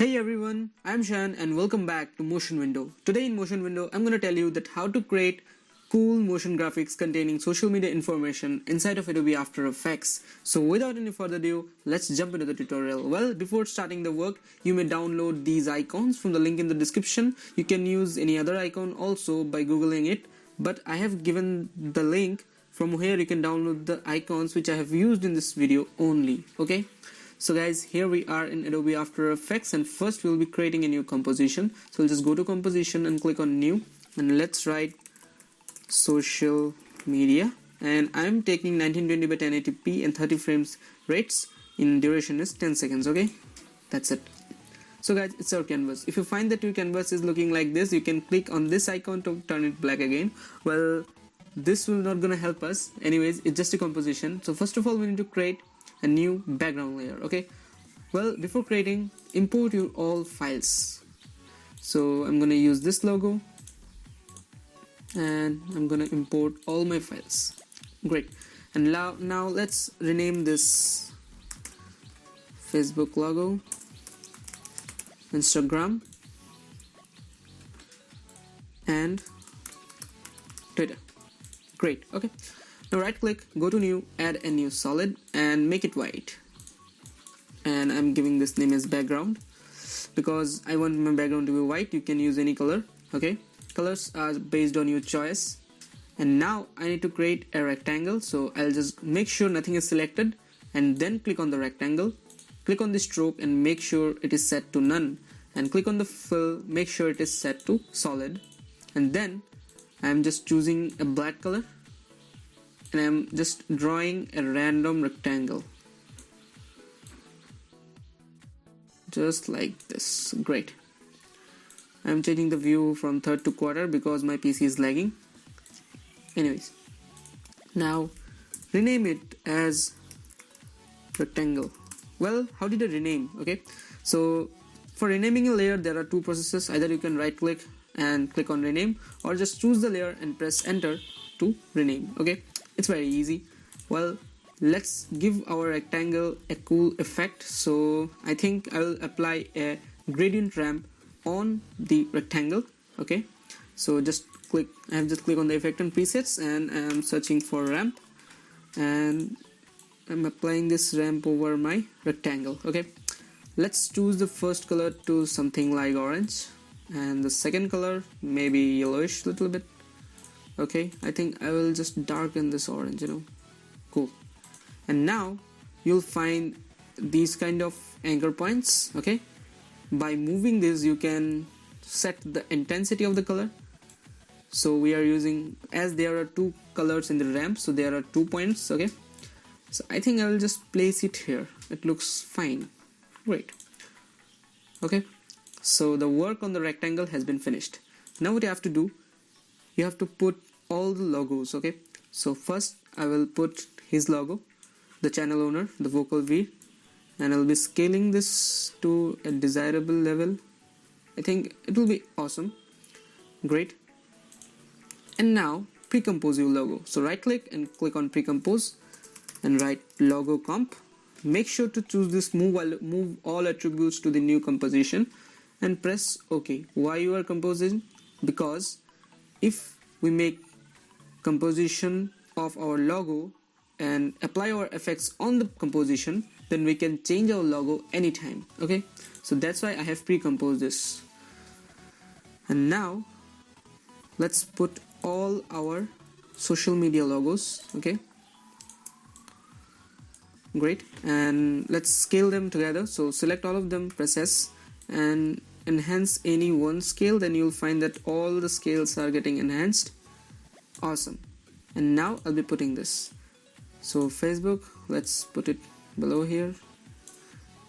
Hey everyone, I'm Shan and welcome back to Motion Window. Today in Motion Window, I'm going to tell you that how to create cool motion graphics containing social media information inside of Adobe After Effects. So without any further ado, let's jump into the tutorial. Well, before starting the work, you may download these icons from the link in the description. You can use any other icon also by googling it, but I have given the link. From here you can download the icons which I have used in this video only, okay? So guys, here we are in Adobe After Effects, and first we'll be creating a new composition. So we'll just go to composition and click on new, and let's write social media, and I'm taking 1920 by 1080p and 30 frames rates. In duration is 10 seconds, okay? That's it. So guys, it's our canvas. If you find that your canvas is looking like this, you can click on this icon to turn it black again. Well, this will not gonna help us. Anyways, it's just a composition. So first of all, we need to create a new background layer, okay? Well, before creating, import your all files. So I'm gonna use this logo and I'm gonna import all my files. Great. And now let's rename this Facebook logo, Instagram, and Twitter. Great. Okay, now right click, go to new, add a new solid and make it white, and I'm giving this name as background because I want my background to be white. You can use any color, okay? Colors are based on your choice. And now I need to create a rectangle, so I'll just make sure nothing is selected and then click on the rectangle, click on the stroke and make sure it is set to none, and click on the fill, make sure it is set to solid, and then I'm just choosing a black color and I'm just drawing a random rectangle just like this. Great. I'm changing the view from third to quarter because my PC is lagging. Anyways, now rename it as rectangle. Well, how did I rename? Okay, so for renaming a layer there are two processes. Either you can right click and click on rename, or just choose the layer and press enter to rename. Okay, it's very easy. Well, let's give our rectangle a cool effect. So I think I will apply a gradient ramp on the rectangle. Okay, so just click, I have just clicked on the effect and presets and I'm searching for ramp, and I'm applying this ramp over my rectangle. Okay, let's choose the first color to something like orange, and the second color maybe yellowish little bit. Okay, I think I will just darken this orange, cool. And now you'll find these kind of anchor points. Okay, by moving this you can set the intensity of the color. So we are using, as there are two colors in the ramp, so there are 2 points. Okay, so I think I will just place it here. It looks fine. Great. Okay, so the work on the rectangle has been finished. Now what you have to do, you have to put all the logos. Okay, so first I will put his logo, the channel owner, the vocal V, and I'll be scaling this to a desirable level. I think it will be awesome. Great. And now pre-compose your logo. So right click and click on pre-compose and write logo comp. Make sure to choose this move all attributes to the new composition and press OK. Why you are composing? Because if we make composition of our logo and apply our effects on the composition, then we can change our logo anytime. Okay, so that's why I have pre-composed this. And now let's put all our social media logos. Okay, great, and let's scale them together. So select all of them, press S and enhance any one scale, then you'll find that all the scales are getting enhanced. Awesome. And now I'll be putting this. So Facebook, let's put it below here,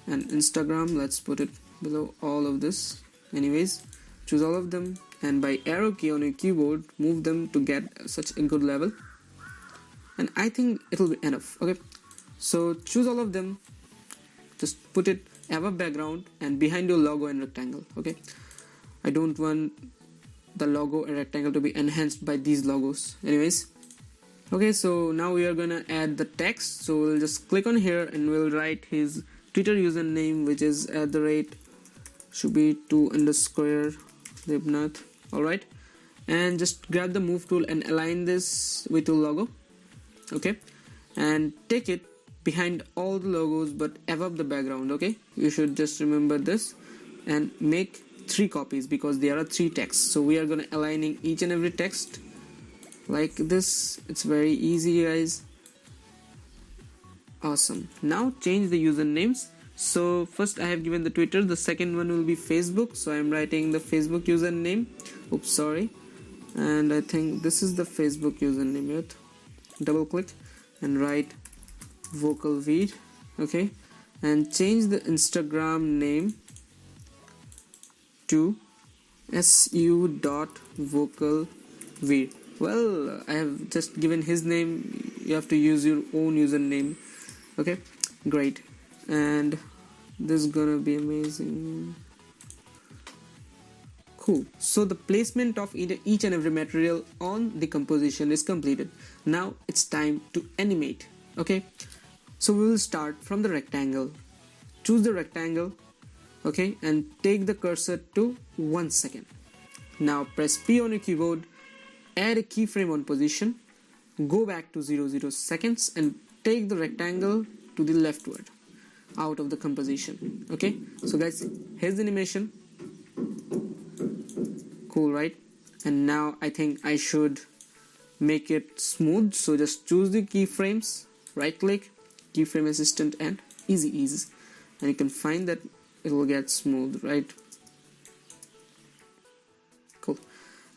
and Instagram, let's put it below all of this. Anyways, choose all of them and by arrow key on your keyboard move them to get such a good level, and I think it will be enough. Okay, so choose all of them, just put it above background and behind your logo and rectangle. Okay, I don't want the logo and rectangle to be enhanced by these logos. Anyways, okay, so now we are gonna add the text. So we'll just click on here and we'll write his Twitter username, which is should be 2 underscore Libnath. Alright, and just grab the move tool and align this with your logo. Okay, and take it behind all the logos but above the background. Okay, you should just remember this and make 3 copies because there are 3 texts. So we are gonna aligning each and every text like this. It's very easy, guys. Awesome. Now change the usernames. So first I have given the Twitter, the second one will be Facebook, so I'm writing the Facebook username. Oops, sorry. And I think this is the Facebook username. Yet double click and write vocalweed. Okay, and change the Instagram name to su.vocalweed. Well, I have just given his name, you have to use your own username. Okay, great. And this is gonna be amazing. Cool. So the placement of each and every material on the composition is completed. Now it's time to animate. Okay, so we will start from the rectangle. Choose the rectangle, okay, and take the cursor to 1 second. Now press P on your keyboard, add a keyframe on position, go back to 00 seconds and take the rectangle to the leftward out of the composition. Okay, so guys, here's the animation. Cool, right? And now I think I should make it smooth, so just choose the keyframes, right click, keyframe assistant, and easy ease, and you can find that it will get smooth, right? Cool.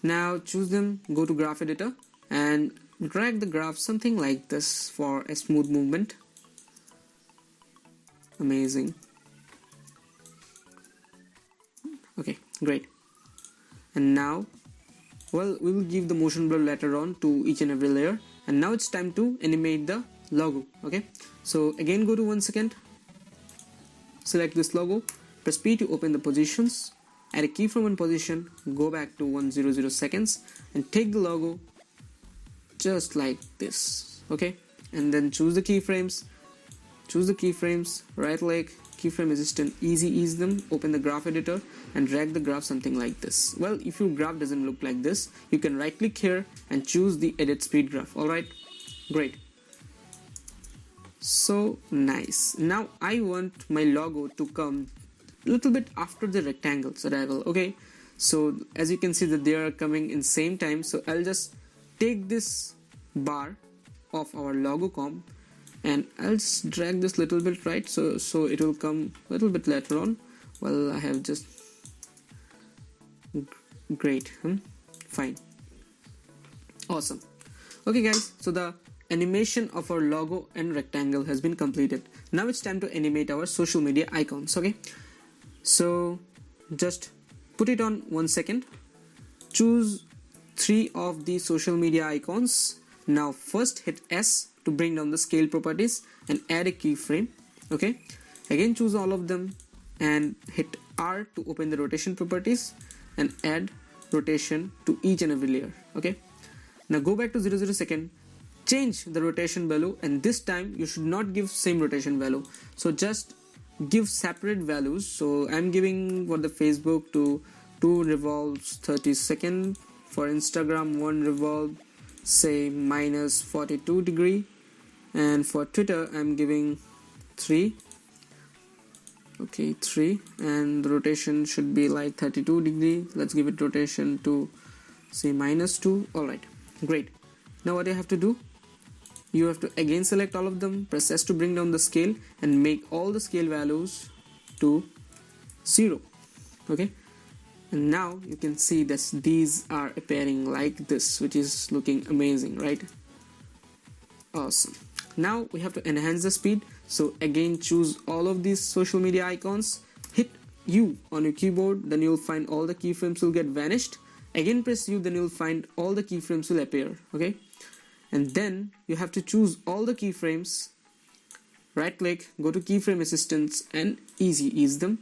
Now choose them, go to graph editor and drag the graph something like this for a smooth movement. Amazing. Okay, great. And now, well, we will give the motion blur later on to each and every layer. And now it's time to animate the logo. Okay, so again go to 1 second, select this logo, press P to open the positions, add a keyframe on position, go back to 100 seconds and take the logo just like this. Okay, and then choose the keyframes, right click, keyframe assistant, easy ease them, open the graph editor and drag the graph something like this. Well, if your graph doesn't look like this, you can right click here and choose the edit speed graph. Alright, great. So nice. Now I want my logo to come a little bit after the rectangles arrival. Okay, so as you can see that they are coming in same time, so I'll just take this bar of our logo comp and I'll just drag this little bit, right, so it will come a little bit later on. Well, I have just great. Fine, awesome. Okay guys, so the animation of our logo and rectangle has been completed. Now it's time to animate our social media icons. Okay, so just put it on 1 second, choose 3 of the social media icons. Now first hit S to bring down the scale properties and add a keyframe. Okay, again choose all of them and hit R to open the rotation properties and add rotation to each and every layer. Okay, now go back to 00 second, change the rotation value, and this time you should not give same rotation value, so just give separate values. So I'm giving for the Facebook to 2 revolves 30 seconds, for Instagram 1 revolve say minus 42 degree, and for Twitter I'm giving 3. Okay, 3, and the rotation should be like 32 degree. Let's give it rotation to say minus 2. Alright, great. Now what you have to do, you have to again select all of them, press S to bring down the scale and make all the scale values to 0. Okay, and now you can see that these are appearing like this, which is looking amazing, right? Awesome. Now we have to enhance the speed, so again choose all of these social media icons, hit U on your keyboard, then you'll find all the keyframes will get vanished. Again press U, then you'll find all the keyframes will appear. Okay, and then you have to choose all the keyframes, right click, go to keyframe assistance and easy ease them.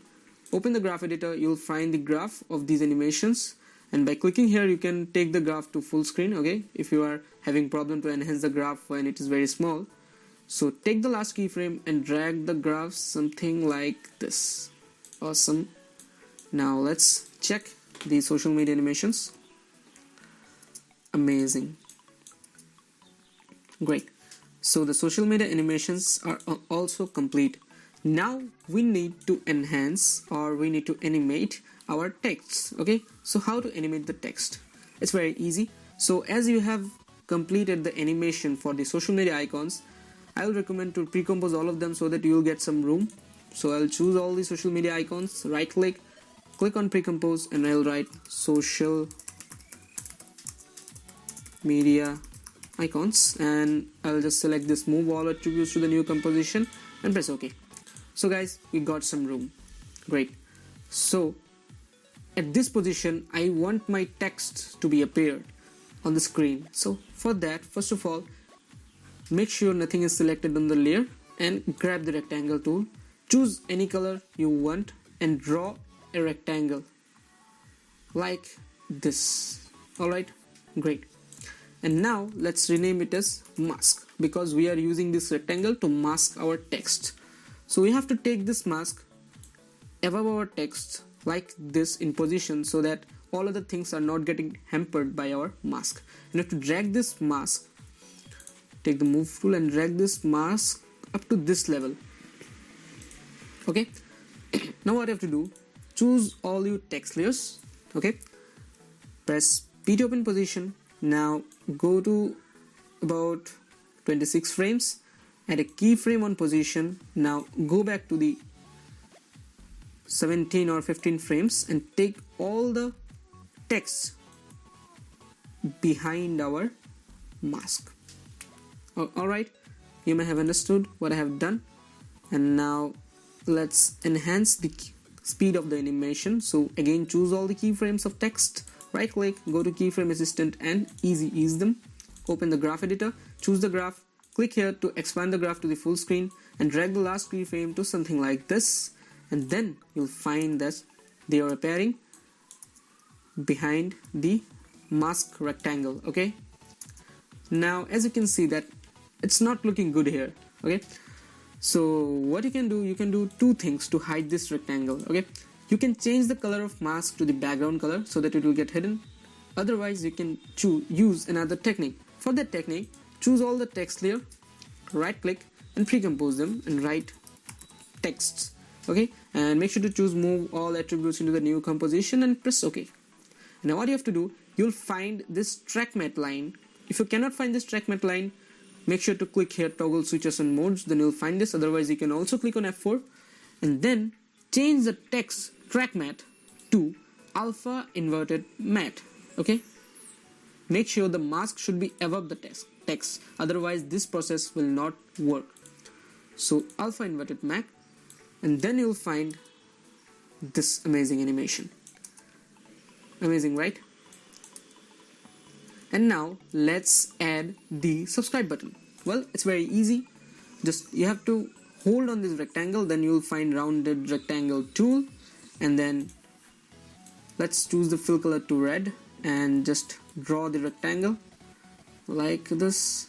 Open the graph editor, you'll find the graph of these animations, and by clicking here you can take the graph to full screen. Okay, if you are having problem to enhance the graph when it is very small, so take the last keyframe and drag the graph something like this. Awesome. Now let's check the social media animations. Amazing. Great. So the social media animations are also complete. Now we need to enhance, or we need to animate our texts. Okay, so how to animate the text? It's very easy. So as you have completed the animation for the social media icons, I will recommend to pre-compose all of them so that you will get some room. So I'll choose all the social media icons, right click, click on pre-compose, and I'll write social media icons, and I'll just select this move all attributes to the new composition and press OK. So guys, we got some room. Great. So at this position I want my text to be appeared on the screen. So for that, first of all, make sure nothing is selected on the layer and grab the rectangle tool. Choose any color you want and draw a rectangle like this. Alright, great. And now let's rename it as mask, because we are using this rectangle to mask our text. So we have to take this mask above our text like this in position so that all other things are not getting hampered by our mask. You have to drag this mask, take the move tool and drag this mask up to this level. Okay, now what you have to do, choose all your text layers. Okay, press P to open position. Now go to about 26 frames, add a keyframe on position. Now go back to the 17 or 15 frames and take all the text behind our mask. Alright, you may have understood what I have done. And now let's enhance the speed of the animation. So again, choose all the keyframes of text, right click, go to keyframe assistant and ease them. Open the graph editor, choose the graph, click here to expand the graph to the full screen and drag the last keyframe to something like this, and then you'll find that they are appearing behind the mask rectangle. Okay, now as you can see that it's not looking good here. Okay, so what you can do two things to hide this rectangle. Okay, you can change the color of mask to the background color so that it will get hidden. Otherwise you can use another technique. For that technique, choose all the text layer, right click and pre-compose them and write texts. Okay, and make sure to choose move all attributes into the new composition and press OK. Now what you have to do, you'll find this track matte line. If you cannot find this track matte line, make sure to click here toggle switches and modes, then you'll find this. Otherwise you can also click on F4 and then change the text track matte to alpha inverted matte. Okay, make sure the mask should be above the text, otherwise this process will not work. So alpha inverted matte, and then you'll find this amazing animation. Amazing, right? And now let's add the subscribe button. Well, it's very easy. Just you have to hold on this rectangle, then you'll find rounded rectangle tool, and then let's choose the fill color to red and just draw the rectangle like this.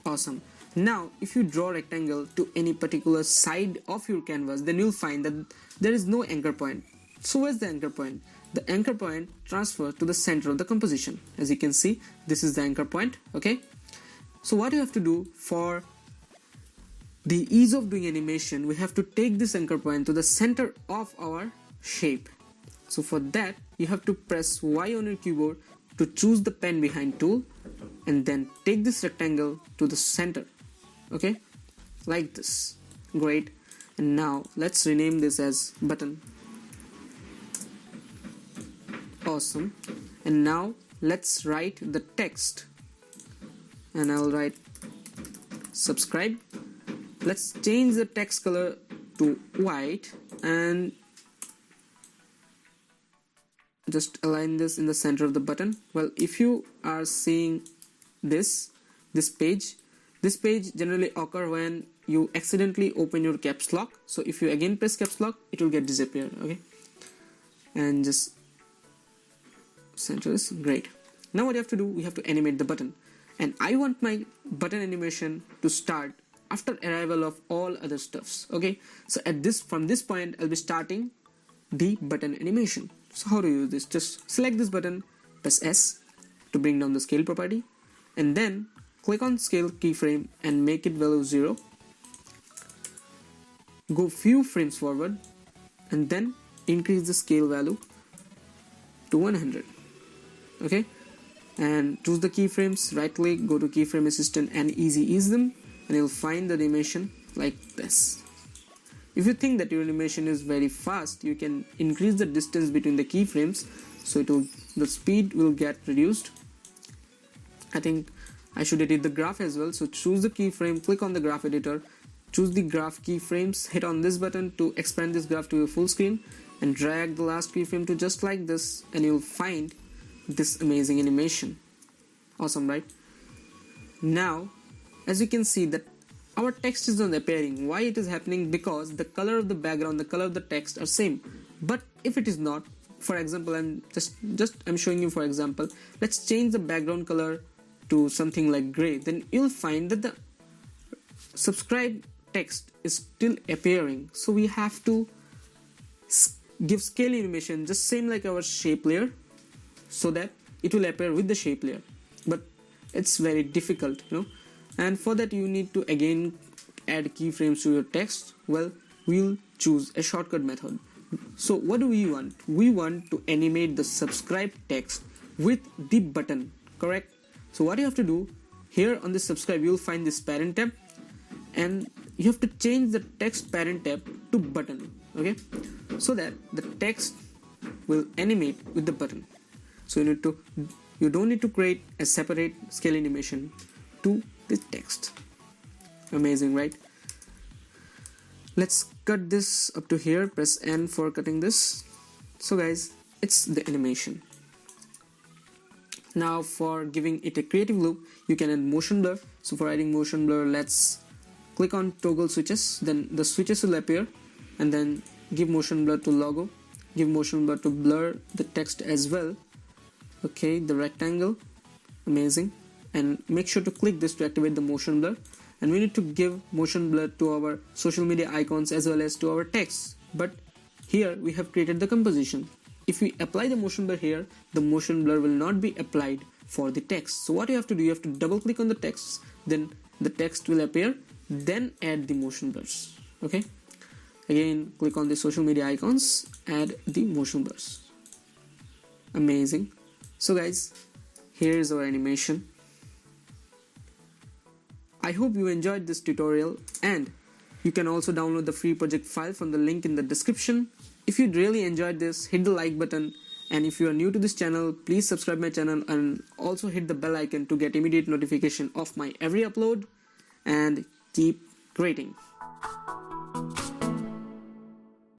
Awesome. Now if you draw rectangle to any particular side of your canvas, then you'll find that there is no anchor point. So where's the anchor point? The anchor point transfers to the center of the composition. As you can see, this is the anchor point. Okay, so what you have to do for the ease of doing animation, we have to take this anchor point to the center of our shape. So for that you have to press Y on your keyboard to choose the pen behind tool and then take this rectangle to the center. Okay, like this. Great. And now let's rename this as button. Awesome. And now let's write the text, and I'll write subscribe. Let's change the text color to white and just align this in the center of the button. Well, if you are seeing this page generally occur when you accidentally open your caps lock. So if you again press caps lock, it will get disappeared. Okay, and just center this. Great. Now what you have to do, we have to animate the button, and I want my button animation to start after arrival of all other stuffs. Okay, so from this point I'll be starting the button animation. So how to use this? Just select this button, press S to bring down the scale property, and then click on scale keyframe and make it value 0. Go few frames forward and then increase the scale value to 100. Okay, and choose the keyframes, right click, go to keyframe assistant and easy ease them, and you'll find the animation like this. If you think that your animation is very fast, you can increase the distance between the keyframes, so the speed will get reduced. I think I should edit the graph as well, so choose the keyframe, click on the graph editor, choose the graph keyframes, hit on this button to expand this graph to a full screen, and drag the last keyframe to just like this, and you'll find this amazing animation. Awesome, right? Now, as you can see that our text is not appearing. Why it is happening? Because the color of the background, the color of the text are same. But if it is not, for example, I'm showing you for example, let's change the background color to something like gray, then you'll find that the subscribe text is still appearing. So we have to give scale animation just same like our shape layer, so that it will appear with the shape layer. But it's very difficult, and for that you need to again add keyframes to your text. Well, we'll choose a shortcut method. So what do we want? We want to animate the subscribe text with the button, correct? So what you have to do, here on the subscribe you'll find this parent tab, and you have to change the text parent tab to button, okay, so that the text will animate with the button. So you don't need to create a separate scale animation to the text. Amazing, right? Let's cut this up to here, press N for cutting this. So guys, it's the animation. Now for giving it a creative look, you can add motion blur. So for adding motion blur, let's click on toggle switches, then the switches will appear, and then give motion blur to logo, give motion blur to blur the text as well. Okay, the rectangle, amazing, and make sure to click this to activate the motion blur. And we need to give motion blur to our social media icons as well as to our text, but here we have created the composition. If we apply the motion blur here, the motion blur will not be applied for the text. So what you have to do, you have to double click on the text, then the text will appear, then add the motion blurs. Okay, again click on the social media icons, add the motion blurs. Amazing. So guys, here is our animation. I hope you enjoyed this tutorial, and you can also download the free project file from the link in the description. If you really enjoyed this, hit the like button, and if you are new to this channel, please subscribe my channel and also hit the bell icon to get immediate notification of my every upload, and keep creating.